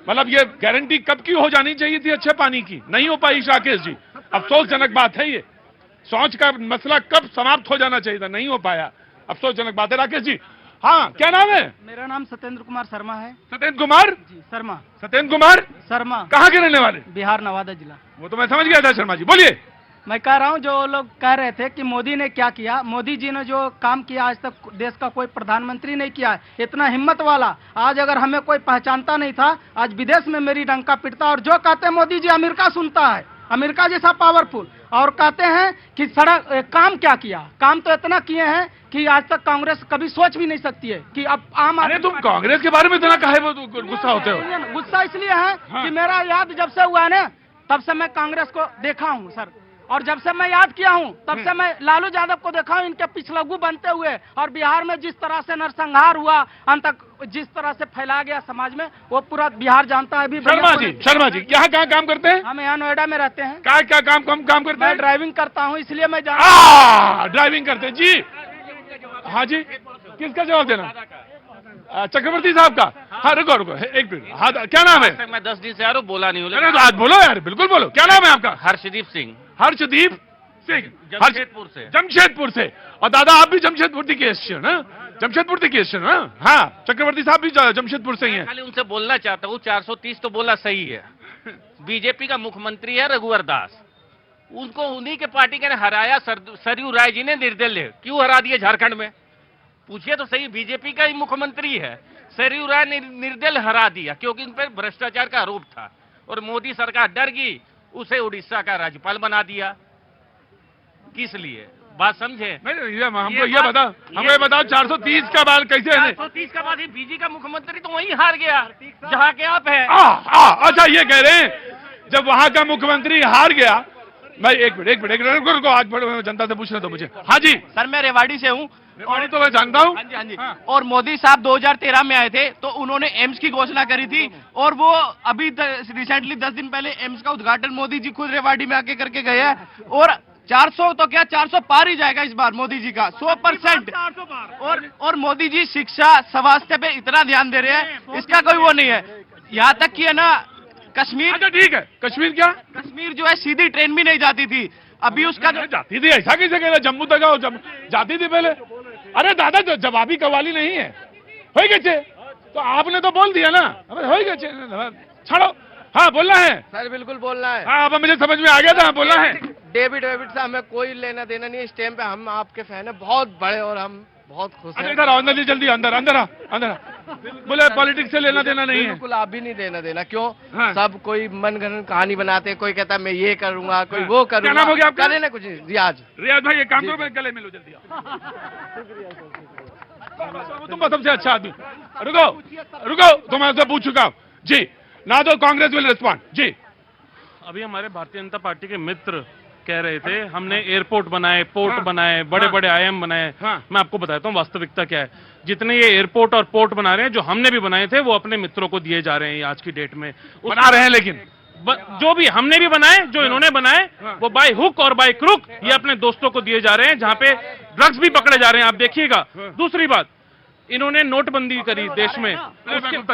मतलब ये गारंटी कब की हो जानी चाहिए थी अच्छे पानी की, नहीं हो पाई राकेश जी। अफसोसजनक बात है ये, सोच का मसला कब समाप्त हो जाना चाहिए था, नहीं हो पाया, अफसोसजनक बात है। राकेश जी, हाँ क्या नाम है? मेरा नाम सत्येंद्र कुमार शर्मा है। सत्येंद्र कुमार जी शर्मा। सत्येंद्र कुमार शर्मा। कहाँ के रहने वाले? बिहार नवादा जिला। वो तो मैं समझ गया था शर्मा जी, बोलिए। मैं कह रहा हूँ जो लोग कह रहे थे कि मोदी ने क्या किया, मोदी जी ने जो काम किया आज तक देश का कोई प्रधानमंत्री नहीं किया है। इतना हिम्मत वाला आज अगर हमें कोई पहचानता नहीं था, आज विदेश में मेरी डंका पिटता। और जो कहते हैं मोदी जी अमेरिका सुनता है, अमेरिका जैसा पावरफुल, और कहते हैं कि सड़क काम क्या किया, काम तो इतना किए हैं कि आज तक कांग्रेस कभी सोच भी नहीं सकती है कि अब आम अरे तुम कांग्रेस के बारे में इतना काहे वो गुस्सा होते हो? गुस्सा इसलिए है कि मेरा याद जब से हुआ है ना, तब से मैं कांग्रेस को देखा हूँ सर, और जब से मैं याद किया हूँ तब से मैं लालू यादव को देखा हूँ इनके पिछलग्गू बनते हुए। और बिहार में जिस तरह से नरसंहार हुआ, अंत तक जिस तरह से फैला गया समाज में, वो पूरा बिहार जानता है। अभी शर्मा जी यहाँ कहाँ काम करते हैं? हम यहाँ नोएडा में रहते हैं। क्या काम करते हैं? मैं ड्राइविंग करता हूँ, इसलिए मैं ड्राइविंग करते हैं जी। हाँ जी, किसका जवाब देना? चक्रवर्ती साहब का। हाँ रुको एक मिनट। हाँ क्या नाम है? मैं 10 दिन से आ रहा हूँ, बोला नहीं हूँ। अरे तो आज बोलो यार, बिल्कुल बोलो, क्या नाम है आपका? हर्षदीप सिंह। हर्षदीप सिंह, जमशेदपुर से। और दादा आप भी जमशेदपुर की एससी हो ना? जमशेदपुर की एससी ना? हाँ, चक्रवर्ती साहब भी जमशेदपुर से ही हैं। खाली उनसे बोलना चाहता हूँ, 430 तो बोला सही है। बीजेपी का मुख्यमंत्री है रघुवर दास, उनको उन्हीं के पार्टी के ने हराया। सरयू राय जी ने निर्दलीय क्यों हरा दिया झारखंड में? पूछिए तो सही, बीजेपी का ही मुख्यमंत्री है। सरयू राय ने निर्दलीय हरा दिया क्योंकि उन पर भ्रष्टाचार का आरोप था, और मोदी सरकार डर गई, उसे उड़ीसा का राज्यपाल बना दिया। किस लिए? बात समझे? हमको ये बताओ 430 का बाद कैसे? 430 का बाद बीजेपी का मुख्यमंत्री तो वहीं हार गया जहाँ के आप हैं। अच्छा ये कह रहे हैं जब वहां का मुख्यमंत्री हार गया। मैं एक मिनट रुको, आज जनता से पूछना तो मुझे। हाँ जी सर, मैं रेवाड़ी से हूँ। रेवाड़ी तो मैं जानता हूँ। हाँ जी। और मोदी साहब 2013 में आए थे तो उन्होंने एम्स की घोषणा करी थी, और वो अभी रिसेंटली 10 दिन पहले एम्स का उद्घाटन मोदी जी खुद रेवाड़ी में आके करके गए हैं। और 400 तो क्या 400 पार ही जाएगा इस बार मोदी जी का 100%। और मोदी जी शिक्षा स्वास्थ्य पे इतना ध्यान दे रहे हैं, इसका कोई वो नहीं है। यहाँ तक कि है ना, कश्मीर। अच्छा ठीक है, कश्मीर क्या? कश्मीर जो है सीधी ट्रेन भी नहीं जाती थी, अभी उसका जो जाती थी, ऐसा कैसे कह रहे? जम्मू तक आओ, जाती थी पहले। अरे दादा जो जवाबी कवाली नहीं है, हो गए तो आपने तो बोल दिया ना, हो गए छोड़ो। हाँ बोलना है सर, बिल्कुल बोलना है। हाँ अब मुझे समझ में आ गया था, बोलना है। डेविड से हमें कोई लेना देना नहीं, इस टाइम पे हम आपके फैन है बहुत बड़े, और हम बहुत खुश हैं। इधर आओ, अंदर जल्दी, अंदर बोले पॉलिटिक्स से लेना देना नहीं है। बिल्कुल आप भी नहीं लेना देना। क्यों? हाँ। सब कोई मनगढ़ंत कहानी बनाते हैं, कोई कहता है मैं ये करूंगा, कोई वो करूंगा। क्या नाम हो गया आपका? करे ना कुछ। रियाज भाई एक काम करो, मैं गले मिलो जल्दी। तुम सबसे अच्छा आदमी। रुको तो मैं पूछ चुका हूँ जी। ना तो कांग्रेस विल रिस्पॉन्ड जी। अभी हमारे भारतीय जनता पार्टी के मित्र कह रहे थे हमने एयरपोर्ट बनाए, पोर्ट बनाए, बड़े आईएम बनाए। मैं आपको बताता हूँ वास्तविकता क्या है। जितने ये एयरपोर्ट और पोर्ट बना रहे हैं, जो हमने भी बनाए थे, वो अपने मित्रों को दिए जा रहे हैं आज की डेट में। बना रहे हैं, लेकिन जो भी हमने भी बनाए, जो इन्होंने बनाए, वो बाय हुक और बाय क्रुक ये अपने दोस्तों को दिए जा रहे हैं, जहां पे ड्रग्स भी पकड़े जा रहे हैं, आप देखिएगा। दूसरी बात, इन्होंने नोटबंदी करी देश में,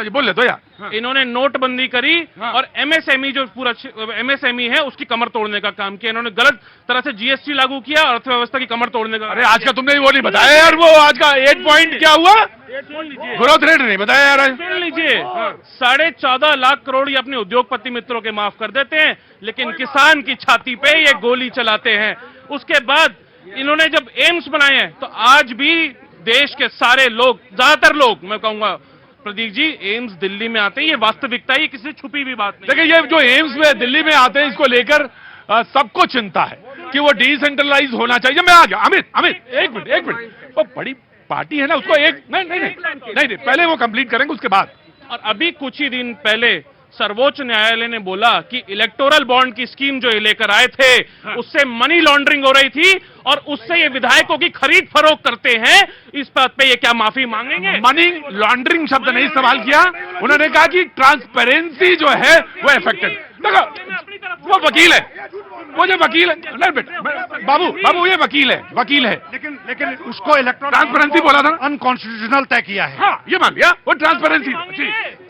बोल ले तो यार। इन्होंने नोटबंदी करी और एमएसएमई जो पूरा एमएसएमई है उसकी कमर तोड़ने का काम किया। इन्होंने गलत तरह से जीएसटी लागू किया और अर्थव्यवस्था की कमर तोड़ने का। अरे आज का तुमने वो नहीं बताया यार, वो आज का 8 पॉइंट क्या हुआ? ग्रोथ रेट नहीं बताया यार। सुन लीजिए, 14.5 लाख करोड़ ये अपने उद्योगपति मित्रों के माफ कर देते हैं, लेकिन किसान की छाती पे ये गोली चलाते हैं। उसके बाद इन्होंने जब एम्स बनाए हैं, तो आज भी देश के सारे लोग, ज्यादातर लोग मैं कहूंगा प्रदीप जी, एम्स दिल्ली में आते हैं। ये वास्तविकता है, ये किसी छुपी हुई बात नहीं। देखिए ये जो एम्स में दिल्ली में आते हैं, इसको लेकर सबको चिंता है कि वो डिसेंट्रलाइज होना चाहिए। मैं आ गया। अमित एक मिनट, वो बड़ी पार्टी है ना, उसको एक नहीं, पहले वो कंप्लीट करेंगे उसके बाद। और अभी कुछ ही दिन पहले सर्वोच्च न्यायालय ने बोला कि इलेक्टोरल बॉन्ड की स्कीम जो ये लेकर आए थे, उससे मनी लॉन्ड्रिंग हो रही थी और उससे ये विधायकों की खरीद फरोख्त करते हैं। इस बात पे ये क्या माफी मांगेंगे? मनी लॉन्ड्रिंग शब्द नहीं इस्तेमाल किया, उन्होंने कहा कि ट्रांसपेरेंसी जो है वो इफेक्टेड। देखो वो वकील है, वो जो वकील है, नहीं बेटा बाबू ये वकील है, लेकिन उसको इलेक्ट्रॉनिक ट्रांसपेरेंसी बोला था, अनकॉन्स्टिट्यूशनल तय किया है। हाँ ये मान लिया, वो ट्रांसपेरेंसी।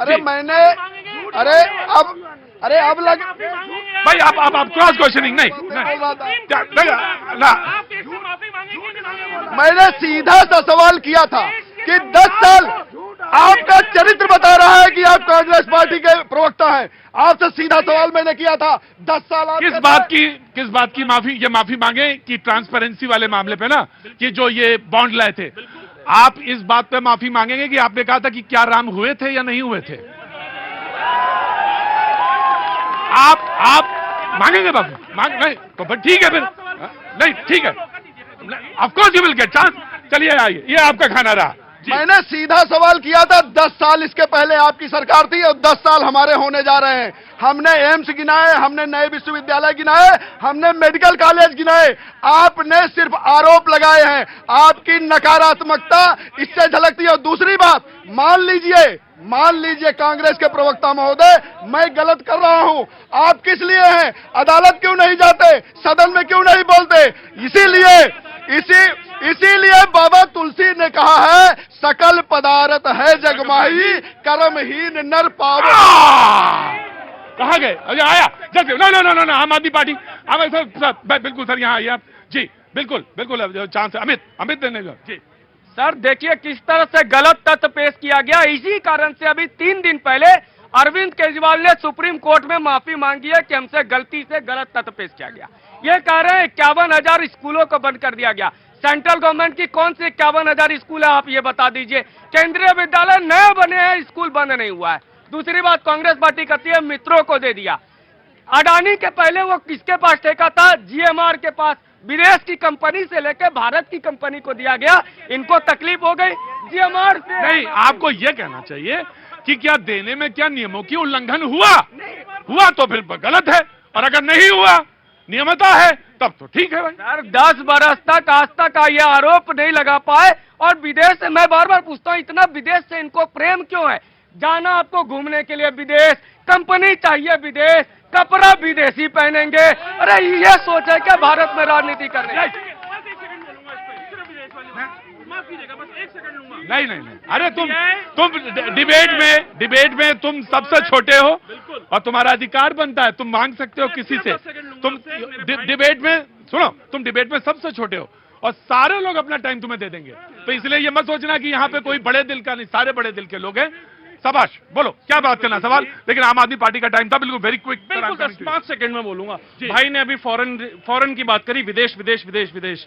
अरे अरे अब लग भाई आप क्रॉस क्वेश्चनिंग नहीं ना। मैंने सीधा सा सवाल किया था कि 10 साल आपका चरित्र बता रहा है कि आप कांग्रेस पार्टी के प्रवक्ता हैं। आपसे सीधा सवाल मैंने किया था, 10 साल आप किस बात की माफी, ये माफी मांगे कि ट्रांसपेरेंसी वाले मामले पे ना, कि जो ये बॉन्ड लाए थे, आप इस बात पे माफी मांगेंगे कि आपने कहा था कि क्या राम हुए थे या नहीं हुए थे? आप मांगेंगे माफी? नहीं तो फिर ठीक है, फिर नहीं ठीक है, of course you will get chance. चलिए आइए, ये आपका खाना रहा। मैंने सीधा सवाल किया था, 10 साल इसके पहले आपकी सरकार थी और 10 साल हमारे होने जा रहे हैं। हमने एम्स गिनाए, हमने नए विश्वविद्यालय गिनाए, हमने मेडिकल कॉलेज गिनाए। आपने सिर्फ आरोप लगाए हैं। आपकी नकारात्मकता इससे झलकती है। और दूसरी बात, मान लीजिए कांग्रेस के प्रवक्ता महोदय, मैं गलत कर रहा हूं, आप किस लिए हैं? अदालत क्यों नहीं जाते? सदन में क्यों नहीं बोलते? इसीलिए बाबा तुलसी ने कहा है, सकल पदार्थ है जगमाही, कर्महीन नर पावे। कहाँ गए? अरे आया जल्दी। नो आम आदमी पार्टी। सर बिल्कुल सर, यहाँ आइए आप जी। बिल्कुल चांस अमित देने का जी। सर देखिए किस तरह से गलत तथ्य पेश किया गया। इसी कारण से अभी 3 दिन पहले अरविंद केजरीवाल ने सुप्रीम कोर्ट में माफी मांगी है कि हमसे गलती से गलत तथ्य पेश किया गया। ये कह रहे हैं 51,000 स्कूलों को बंद कर दिया गया। सेंट्रल गवर्नमेंट की कौन से 51,000 स्कूल है, आप ये बता दीजिए। केंद्रीय विद्यालय नए बने हैं, स्कूल बंद नहीं हुआ है। दूसरी बात, कांग्रेस पार्टी कहती है मित्रों को दे दिया। अडानी के पहले वो किसके पास ठेका था? जीएमआर के पास। विदेश की कंपनी से लेकर भारत की कंपनी को दिया गया। इनको तकलीफ हो गई जीएमआर से। नहीं, आपको यह कहना चाहिए कि क्या देने में क्या नियमों की उल्लंघन हुआ तो फिर गलत है, और अगर नहीं हुआ, नियमता है, तब तो ठीक है भाई। सर 10 बरस तक आज तक ये आरोप नहीं लगा पाए। और विदेश से मैं बार बार पूछता हूँ, इतना विदेश से इनको प्रेम क्यों है? जाना आपको घूमने के लिए विदेश, कंपनी चाहिए विदेश, कपड़ा विदेशी पहनेंगे। अरे ये सोच है क्या भारत में राजनीति करने? नहीं, अरे तुम डिबेट में तुम सबसे छोटे हो और तुम्हारा अधिकार बनता है, तुम मांग सकते हो किसी से। तुम डिबेट में सुनो, तुम डिबेट में सबसे छोटे हो और सारे लोग अपना टाइम तुम्हें दे देंगे। तो इसलिए ये मत सोचना कि यहाँ पे कोई बड़े दिल का नहीं, सारे बड़े दिल के लोग हैं। शाबाश, बोलो क्या बात करना सवाल। लेकिन आम आदमी पार्टी का टाइम था, बिल्कुल वेरी क्विक। 5 सेकंड में बोलूंगा। भाई ने अभी फॉरेन की बात करी, विदेश।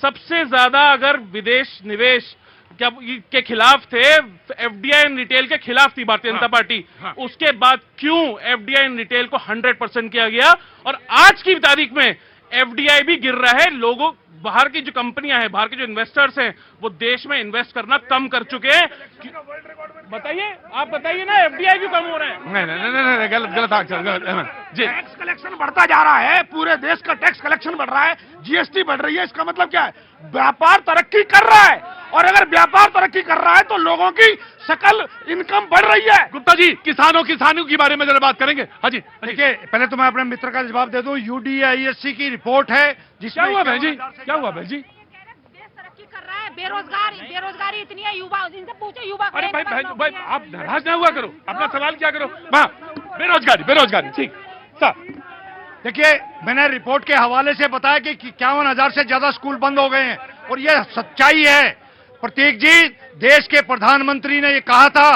सबसे ज्यादा अगर विदेश निवेश के खिलाफ थे, एफडीआई इन रिटेल के खिलाफ थी भारतीय जनता पार्टी। उसके बाद क्यों एफडीआई इन रिटेल को 100% किया गया? और आज की तारीख में एफडीआई भी गिर रहा है। लोगों, बाहर की जो कंपनियां हैं, बाहर के जो इन्वेस्टर्स हैं, वो देश में इन्वेस्ट करना कम कर चुके हैं। बताइए, आप बताइए ना, एफडीआई क्यों कम हो रहा है? नहीं, गलत जी। टैक्स कलेक्शन बढ़ता जा रहा है, पूरे देश का टैक्स कलेक्शन बढ़ रहा है, जीएसटी बढ़ रही है। इसका मतलब क्या है? व्यापार तरक्की कर रहा है, और अगर व्यापार तरक्की कर रहा है तो लोगों की सकल इनकम बढ़ रही है। गुप्ता जी, किसानों के बारे में जरा बात करेंगे। हाँ जी, देखिए, पहले तो मैं अपने मित्र का जवाब दे दूं। यूडीआईएससी की रिपोर्ट है क्या हुआ बहन जी? देश तरक्की कर रहा है, बेरोजगारी इतनी है, युवा, इनसे पूछे युवा। अरे भाई आप नाराज ना हुआ करो, अपना सवाल क्या करो। बेरोजगारी ठीक सर। देखिए, मैंने रिपोर्ट के हवाले से बताया कि 51,000 से ज्यादा स्कूल बंद हो गए हैं, और यह सच्चाई है। प्रतीक जी, देश के प्रधानमंत्री ने यह कहा था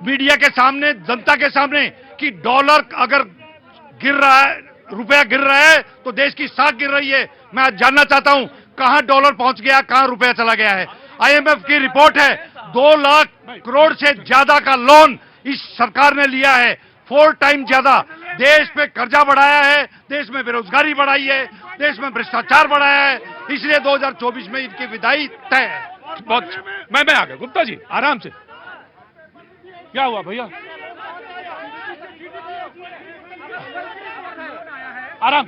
मीडिया के सामने, जनता के सामने, कि डॉलर अगर गिर रहा है, रुपया गिर रहा है, तो देश की साख गिर रही है। मैं आज जानना चाहता हूं कहां डॉलर पहुंच गया, कहां रुपया चला गया है। आईएमएफ की रिपोर्ट है, 2 लाख करोड़ से ज्यादा का लोन इस सरकार ने लिया है, 4 टाइम ज्यादा। देश पे कर्जा बढ़ाया है, देश में बेरोजगारी बढ़ाई है, देश में भ्रष्टाचार बढ़ाया है। इसलिए 2024 में इनकी विदाई तय है। बहुत मैं आ गया। गुप्ता जी आराम से, क्या हुआ भैया? आराम।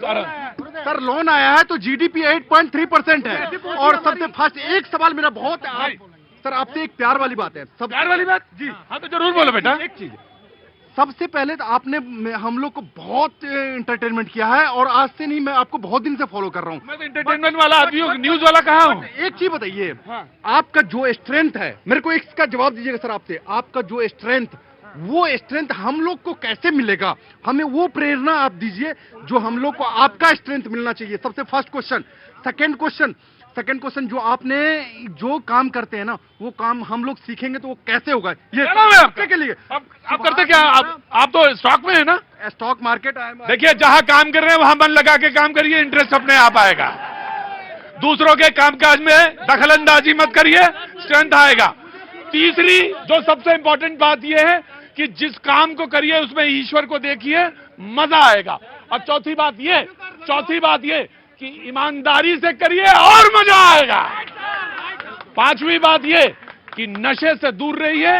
सर लोन आया है तो जीडीपी 8.3% है, और सबसे फास्ट। एक सवाल मेरा बहुत सर आपसे, एक प्यार वाली बात है। प्यार वाली बात जी? हाँ तो जरूर बोलो बेटा। एक चीज, सबसे पहले तो आपने हम लोग को बहुत एंटरटेनमेंट किया है, और आज से नहीं, मैं आपको बहुत दिन से फॉलो कर रहा हूँ। मैं तो एंटरटेनमेंट वाला आदमी हूँ, न्यूज वाला कहाँ हूँ। एक चीज बताइए, आपका जो स्ट्रेंथ है, मेरे को इसका जवाब दीजिएगा सर आपसे। आपका जो स्ट्रेंथ वो स्ट्रेंथ हम लोग को कैसे मिलेगा? हमें वो प्रेरणा आप दीजिए जो हम लोग को आपका स्ट्रेंथ मिलना चाहिए। सबसे फर्स्ट क्वेश्चन। सेकंड क्वेश्चन, जो आपने जो काम करते हैं ना, वो काम हम लोग सीखेंगे तो वो कैसे होगा? ये आपके के लिए आप करते क्या? आप तो स्टॉक में है ना? Stock market. देखिए, जहां काम कर रहे हैं वहां मन लगा के काम करिए, इंटरेस्ट अपने आप आएगा। दूसरों के कामकाज में दखलंदाजी मत करिए, स्ट्रेंथ आएगा। तीसरी जो सबसे इंपॉर्टेंट बात यह है कि जिस काम को करिए उसमें ईश्वर को देखिए, मजा आएगा। और चौथी बात ये कि ईमानदारी से करिए और मजा आएगा। पांचवी बात ये कि नशे से दूर रहिए।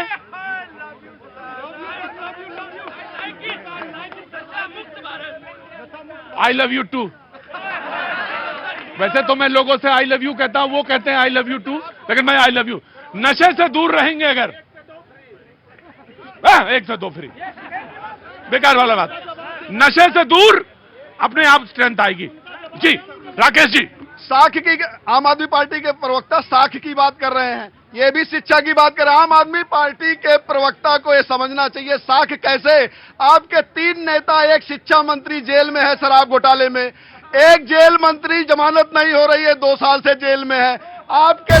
I love you too. वैसे तो मैं लोगों से आई लव यू कहता हूं, वो कहते हैं आई लव यू टू, लेकिन मैं आई लव यू। नशे से दूर रहेंगे अगर, एक से दो फ्री, बेकार वाला बात। नशे से दूर अपने आप स्ट्रेंथ आएगी। जी राकेश जी। साख की, आम आदमी पार्टी के प्रवक्ता साख की बात कर रहे हैं, ये भी शिक्षा की बात कर रहे हैं। आम आदमी पार्टी के प्रवक्ता को ये समझना चाहिए साख कैसे। आपके 3 नेता, एक शिक्षा मंत्री जेल में है शराब घोटाले में, एक जेल मंत्री जमानत नहीं हो रही है, 2 साल से जेल में है। आपके